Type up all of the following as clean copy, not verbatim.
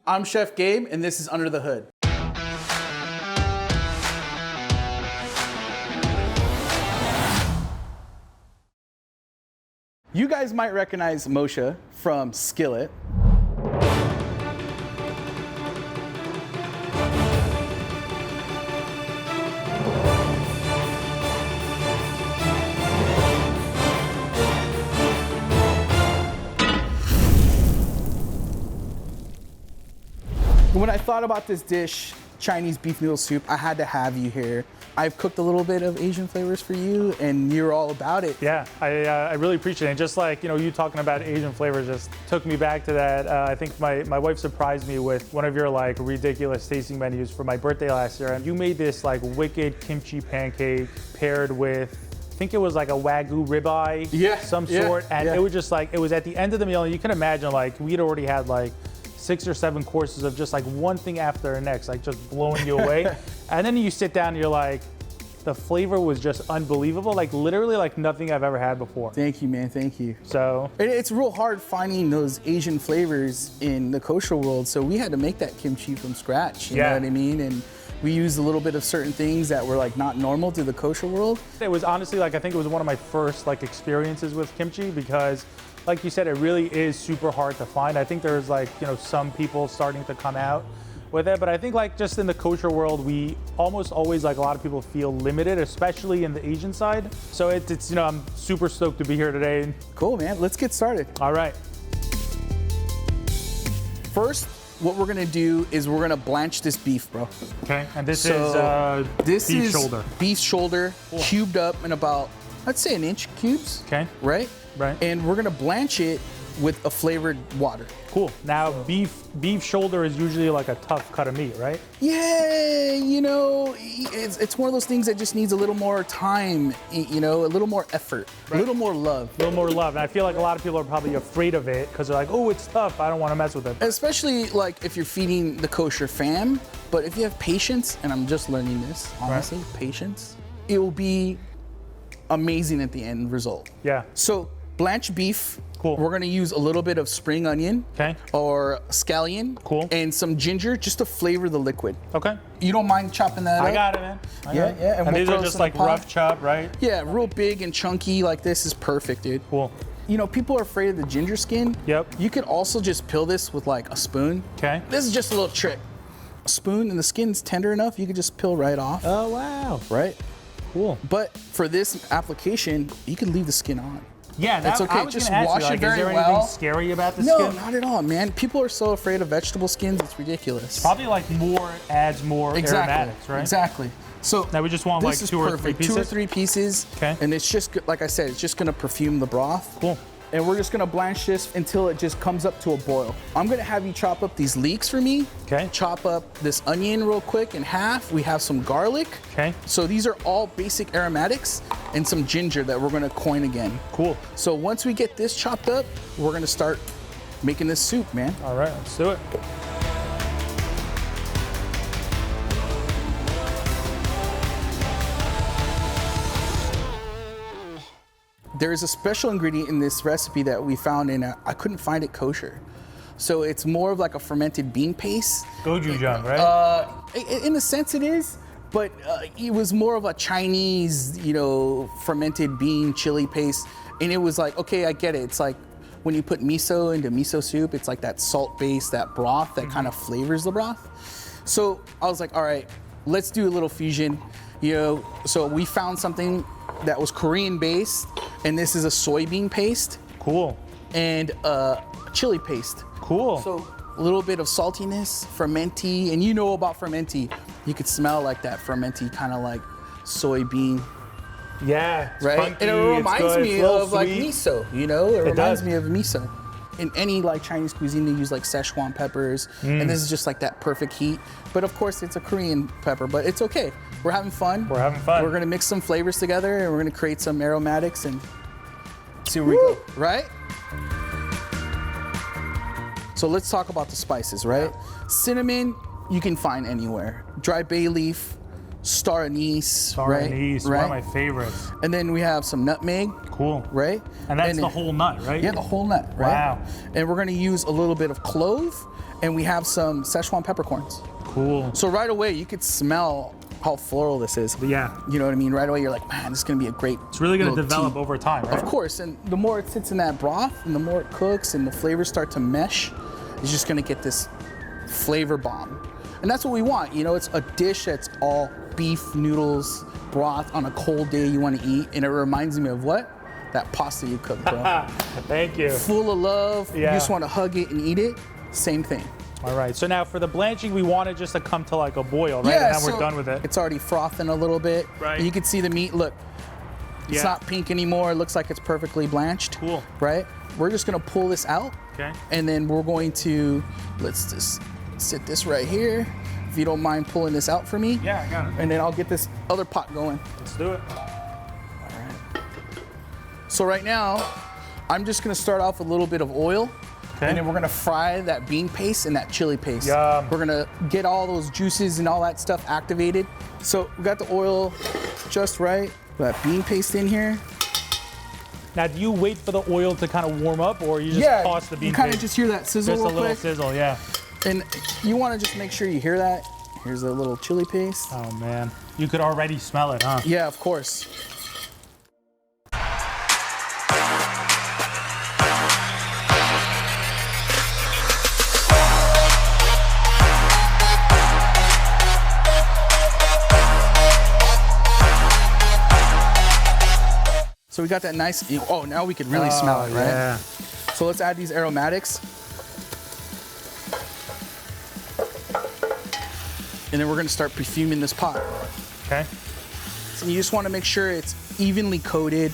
I'm Chef Gabe, and this is Under the Hood. You guys might recognize Moshe from Skillet. When I thought about this dish, Chinese beef noodle soup, I had to have you here. I've cooked a little bit of Asian flavors for you, and you're all about it. Yeah, I really appreciate it. Just like, you talking about Asian flavors just took me back to that. I think my wife surprised me with one of your like ridiculous tasting menus for my birthday last year. And you made this like wicked kimchi pancake paired with, I think it was like a Wagyu ribeye, some sort. And it was just like, it was at the end of the meal, and you can imagine like we'd already had like 6 or 7 courses of just like one thing after the next, like just blowing you away. And then you sit down and you're like, the flavor was just unbelievable. Like literally like nothing I've ever had before. Thank you, man, thank you. So. It's real hard finding those Asian flavors in the kosher world. So we had to make that kimchi from scratch, you know what I mean? And we used a little bit of certain things that were like not normal to the kosher world. It was honestly like, I think it was one of my first like experiences with kimchi because like you said, it really is super hard to find. I think there's like, some people starting to come out with it, but I think like just in the kosher world, we almost always, like a lot of people feel limited, especially in the Asian side. So it's I'm super stoked to be here today. Cool, man, let's get started. All right. First, what we're gonna do is we're gonna blanch this beef, bro. Okay, and this is beef shoulder. Beef shoulder, cubed up in about, let's say 1 inch cubes. Okay. Right? Right. And we're gonna blanch it with a flavored water. Cool. Now, beef shoulder is usually like a tough cut of meat, right? Yeah, it's one of those things that just needs a little more time, a little more effort, a little more love. A little more love. And I feel like a lot of people are probably afraid of it because they're like, oh, it's tough. I don't want to mess with it. Especially like if you're feeding the kosher fam. But if you have patience, and I'm just learning this, honestly, patience, it will be amazing at the end result. Yeah. So blanched beef. Cool. We're gonna use a little bit of spring onion. Okay. Or scallion. Cool. And some ginger just to flavor the liquid. Okay. You don't mind chopping that up? I got it, man. Yeah. And these are just like rough chop, right? Yeah, real big and chunky like this is perfect, dude. Cool. People are afraid of the ginger skin. Yep. You could also just peel this with like a spoon. Okay. This is just a little trick. A spoon and the skin's tender enough, you could just peel right off. Oh, wow. Right? Cool. But for this application, you can leave the skin on. Yeah, that's okay. I was just ask wash you, like, it very well. Is there well. anything scary about the No, skin? not at all, man. People are so afraid of vegetable skins, it's ridiculous. Probably like adds more aromatics, right? Exactly. So now we just want like 2 or 3 pieces? 2 or 3 pieces. Okay. And it's just, like I said, it's just gonna perfume the broth. Cool. And we're just gonna blanch this until it just comes up to a boil. I'm gonna have you chop up these leeks for me. Okay. Chop up this onion real quick in half. We have some garlic. Okay. So these are all basic aromatics and some ginger that we're gonna coin again. Cool. So once we get this chopped up, we're gonna start making this soup, man. All right, let's do it. There is a special ingredient in this recipe that we found I couldn't find it kosher. So it's more of like a fermented bean paste. Gochujang, right? In a sense it is, but it was more of a Chinese, fermented bean chili paste. And it was like, okay, I get it. It's like when you put miso into miso soup, it's like that salt base, that broth that kind of flavors the broth. So I was like, all right, let's do a little fusion. So we found something that was Korean based, and this is a soybean paste. Cool. And chili paste. Cool. So a little bit of saltiness, fermenty, and you know about fermenty. You could smell like that fermenty, kind of like soybean. Yeah, it's right? funky, and it reminds me of like sweet. miso, It reminds me of miso. In any like Chinese cuisine, they use like Szechuan peppers, and this is just like that perfect heat. But of course, it's a Korean pepper, but it's okay. We're having fun. We're having fun. We're gonna mix some flavors together, and we're gonna create some aromatics and see where we go, right? So let's talk about the spices, right? Yeah. Cinnamon, you can find anywhere. Dry bay leaf, star anise, Star right? anise, right? one of my favorites. And then we have some nutmeg, Cool. right? And that's the then- whole nut, right? Yeah, the whole nut, right? Wow. And we're gonna use a little bit of clove, and we have some Szechuan peppercorns. Cool. So right away, you could smell how floral this is. Yeah. You know what I mean? Right away, you're like, man, this is gonna be a great. It's really going to little develop tea. over time, right? Of course, and the more it sits in that broth, and the more it cooks, and the flavors start to mesh, it's just gonna get this flavor bomb. And that's what we want. You know, it's a dish that's all beef, noodles, broth on a cold day you want to eat, and it reminds me of what? That pasta you cooked, bro. Thank you. Full of love. Yeah. You just want to hug it and eat it. Same thing. All right. So now for the blanching, we want it just to come to like a boil, right? And then so we're done with it. It's already frothing a little bit. Right. And you can see the meat. Look, it's Yeah. not pink anymore. It looks like it's perfectly blanched. Cool. Right? We're just gonna pull this out. Okay. And then we're going to, let's just sit this right here. If you don't mind pulling this out for me. Yeah, I got it. And then I'll get this other pot going. Let's do it. So right now, I'm just gonna start off with a little bit of oil. Okay. And then we're gonna fry that bean paste and that chili paste. Yum. We're gonna get all those juices and all that stuff activated. So we got the oil just right. That bean paste in here. Now, do you wait for the oil to kind of warm up, or you just toss the bean you kind of paste? just hear that sizzle Just a real little quick. sizzle, yeah. And you wanna just make sure you hear that. Here's a little chili paste. Oh man, you could already smell it, huh? Yeah, of course. So we got that nice, oh, now we could really smell it, right? Yeah. So let's add these aromatics. And then we're gonna start perfuming this pot. Okay. So you just wanna make sure it's evenly coated,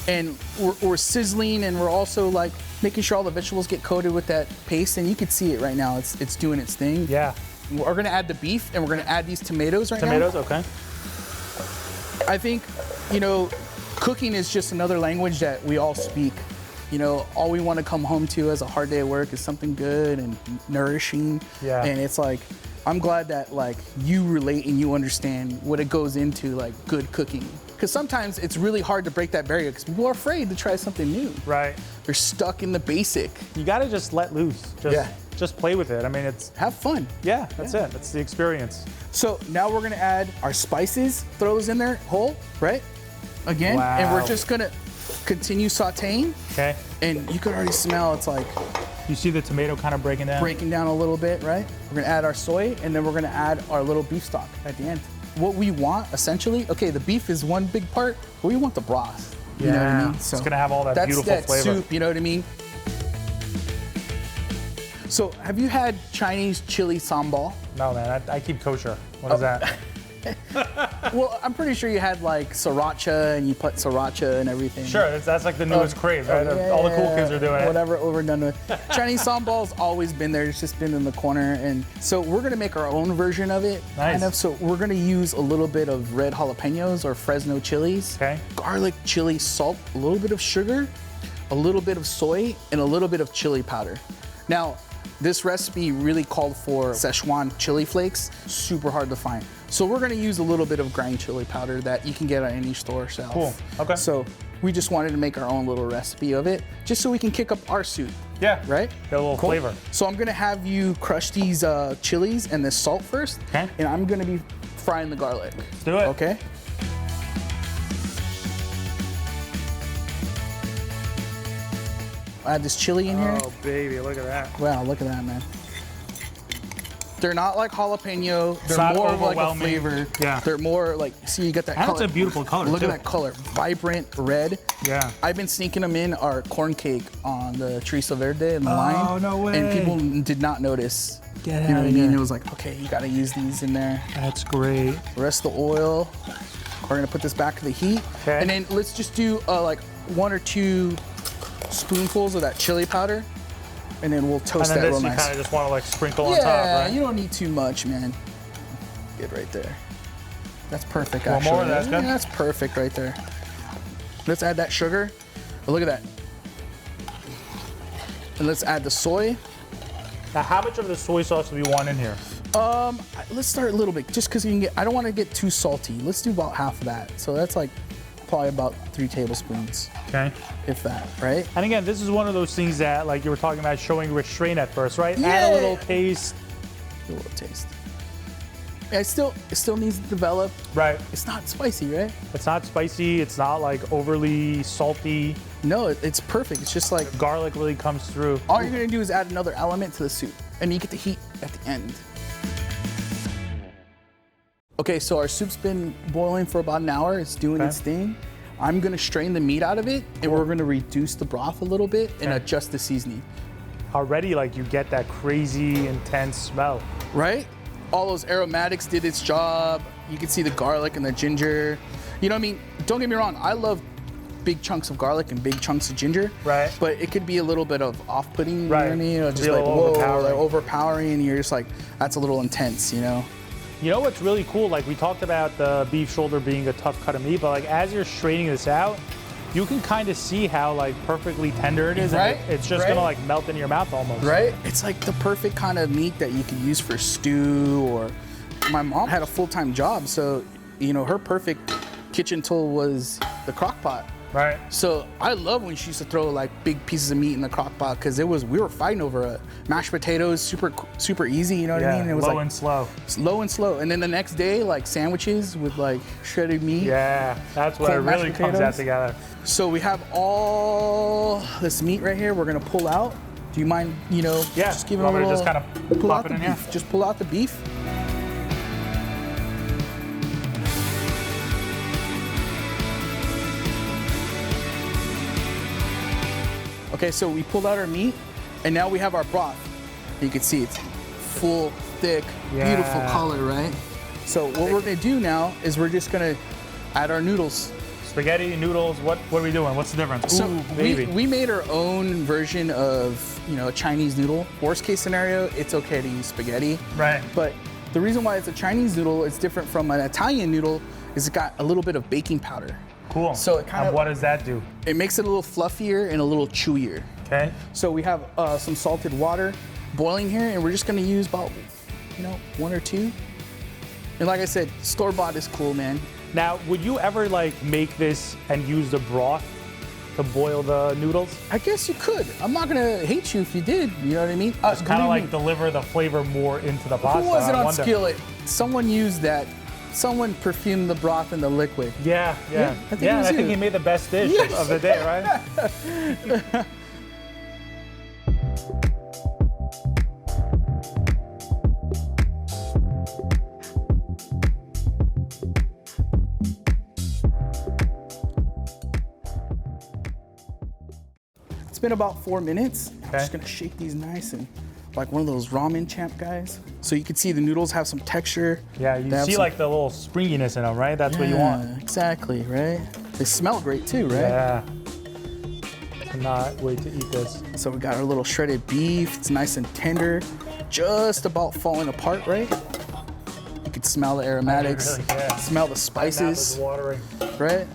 and we're sizzling, and we're also like making sure all the vegetables get coated with that paste, and you can see it right now, it's doing its thing. Yeah. We're gonna add the beef, and we're gonna add these tomatoes right now. Tomatoes, okay. I think, you know, cooking is just another language that we all speak. You know, all we want to come home to as a hard day at work is something good and nourishing. Yeah. And it's like, I'm glad that like you relate and you understand what it goes into like good cooking. Because sometimes it's really hard to break that barrier because people are afraid to try something new. Right. They're stuck in the basic. You gotta just let loose. Just play with it. I mean, it's, Have fun. yeah, that's it. That's the experience. So now we're gonna add our spices, throw those in there whole, right? Again, and we're Wow. just gonna continue sauteing. Okay. And you can already smell it's like You see the tomato kind of breaking down? breaking down a little bit, right? We're gonna add our soy, and then we're gonna add our little beef stock at the end. What we want, essentially, okay, the beef is one big part, but we want the broth. You know what I Yeah. mean? It's gonna have all that that's beautiful that flavor. soup, you know what I mean? So, have you had Chinese chili sambal? No, man, I keep kosher. What is that? Well, I'm pretty sure you had like sriracha, and you put sriracha and everything. Sure, that's like the newest craze, right? All the cool kids are doing it. Whatever overdone with. Chinese sambal's always been there. It's just been in the corner, and so we're gonna make our own version of it. Nice. Kind of. So we're gonna use a little bit of red jalapenos or Fresno chilies. Okay. Garlic, chili, salt, a little bit of sugar, a little bit of soy, and a little bit of chili powder. Now, this recipe really called for Szechuan chili flakes. Super hard to find. So we're gonna use a little bit of ground chili powder that you can get at any store shelf. Cool, okay. So we just wanted to make our own little recipe of it, just so we can kick up our soup, Yeah. right? Got a little Cool. flavor. So I'm gonna have you crush these chilies and this salt first, Okay. and I'm gonna be frying the garlic. Let's do it. Okay. I add this chili in here. Oh, baby, look at that. Wow, look at that, man. They're not like jalapeno. They're not more of like a overwhelming. flavor. Yeah. They're more like, see, you got that And color. it's a beautiful color, Look too. at that color. Vibrant red. Yeah. I've been sneaking them in our corn cake on the chorizo verde and the lime. Oh, no way. And people did not notice. Get You know outta what I mean? here. It was like, okay, you gotta use these in there. That's great. The rest of the oil, we're gonna put this back to the heat. Okay. And then let's just do like 1 or 2 spoonfuls of that chili powder. And then we'll And toast then that this real you nice. kind of just want to like sprinkle on Yeah, top, right? you don't need too much, man. Get right there. That's perfect, One actually. more, that's good? Yeah, that's perfect right there. Let's add that sugar. Oh, look at that. And let's add the soy. Now, how much of the soy sauce do we want in here? Let's start a little bit, just because you can get. I don't want to get too salty. Let's do about half of that. So that's like probably about 3 tablespoons. Okay. If that, right? And again, this is one of those things that, like you were talking about, showing restraint at first, right? Yeah. Add a little taste. A little taste. Yeah, it still needs to develop. Right. It's not spicy, right? It's not spicy. It's not like overly salty. No, it's perfect. It's just like Garlic really comes through. all you're gonna do is add another element to the soup, and you get the heat at the end. Okay, so our soup's been boiling for about an hour. It's doing its thing. I'm gonna strain the meat out of it, and we're gonna reduce the broth a little bit and adjust the seasoning. Already, like, you get that crazy, intense smell. Right? All those aromatics did its job. You can see the garlic and the ginger. You know what I mean? Don't get me wrong, I love big chunks of garlic and big chunks of ginger. Right. But it could be a little bit of off-putting, Right. you know what I mean? You know, just Be a like, little whoa, overpowering. like overpowering, and you're just like, that's a little intense, you know? You know what's really cool? Like, we talked about the beef shoulder being a tough cut of meat, but like as you're straining this out, you can kind of see how like perfectly tender it is. Right, And it's just right. gonna like melt in your mouth almost. Right? It's like the perfect kind of meat that you could use for stew, or my mom had a full-time job, so, you know, her perfect kitchen tool was the crock pot. Right. So I love when she used to throw like big pieces of meat in the crock pot, because we were fighting over it. Mashed potatoes, super easy, you know what I mean? It was low like and slow. low and slow. And then the next day, like sandwiches with like shredded meat. Yeah, that's what it Cold mashed really comes out potatoes. together. So we have all this meat right here. We're gonna pull out. Do you mind, you know, Yeah, just giving a want me to little, just kind of pull pop out it the in here? beef. Just pull out the beef. Okay, so we pulled out our meat, and now we have our broth. You can see it's full, thick, beautiful Yeah. color, right? So what we're gonna do now is we're just gonna add our noodles. Spaghetti, noodles, what are we doing? What's the difference? So Ooh, baby. we made our own version of, you know, a Chinese noodle. Worst case scenario, it's okay to use spaghetti. Right. But the reason why it's a Chinese noodle, it's different from an Italian noodle, is it got a little bit of baking powder. Cool. So it kind and of, what does that do? it makes it a little fluffier and a little chewier. Okay. So we have some salted water boiling here, and we're just gonna use about, you know, 1 or 2. And like I said, store-bought is cool, man. Now, would you ever like make this and use the broth to boil the noodles? I guess you could. I'm not gonna hate you if you did, you know what I mean? Just kind of like deliver the flavor more into the pasta. Who was it I on wonder. Skillet? Someone used that. Someone perfumed the broth in the liquid. Yeah. I think it was I think you. he made the best dish Yes. of the day, right? It's been about 4 minutes. I'm Okay. just gonna shake these nice and like one of those ramen champ guys. So you can see the noodles have some texture. Yeah, you They have see some- like the little springiness in them, right? That's what you want. Yeah, exactly, right? They smell great too, right? Yeah. Cannot wait to eat this. So we got our little shredded beef. It's nice and tender, just about falling apart, right? You can smell the aromatics, really can. smell the Mouth is spices, watering. right?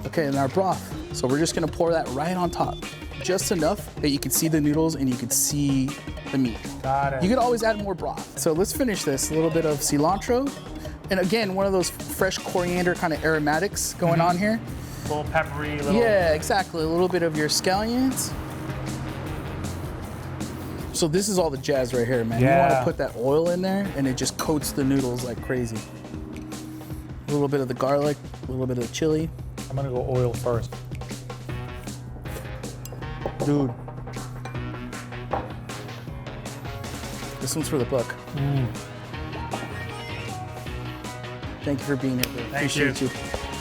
Okay, and our broth. So we're just gonna pour that right on top. Just enough that you can see the noodles and you can see the meat. Got it. You could always add more broth. So let's finish this. A little bit of cilantro. And again, one of those fresh coriander kind of aromatics going on here. A little peppery, little. Yeah, exactly. A little bit of your scallions. So this is all the jazz right here, man. You want Yeah. to put that oil in there and it just coats the noodles like crazy. A little bit of the garlic, a little bit of the chili. I'm gonna go oil first. Dude. This one's for the book. Thank you for being here, bro. Thank you. Appreciate you.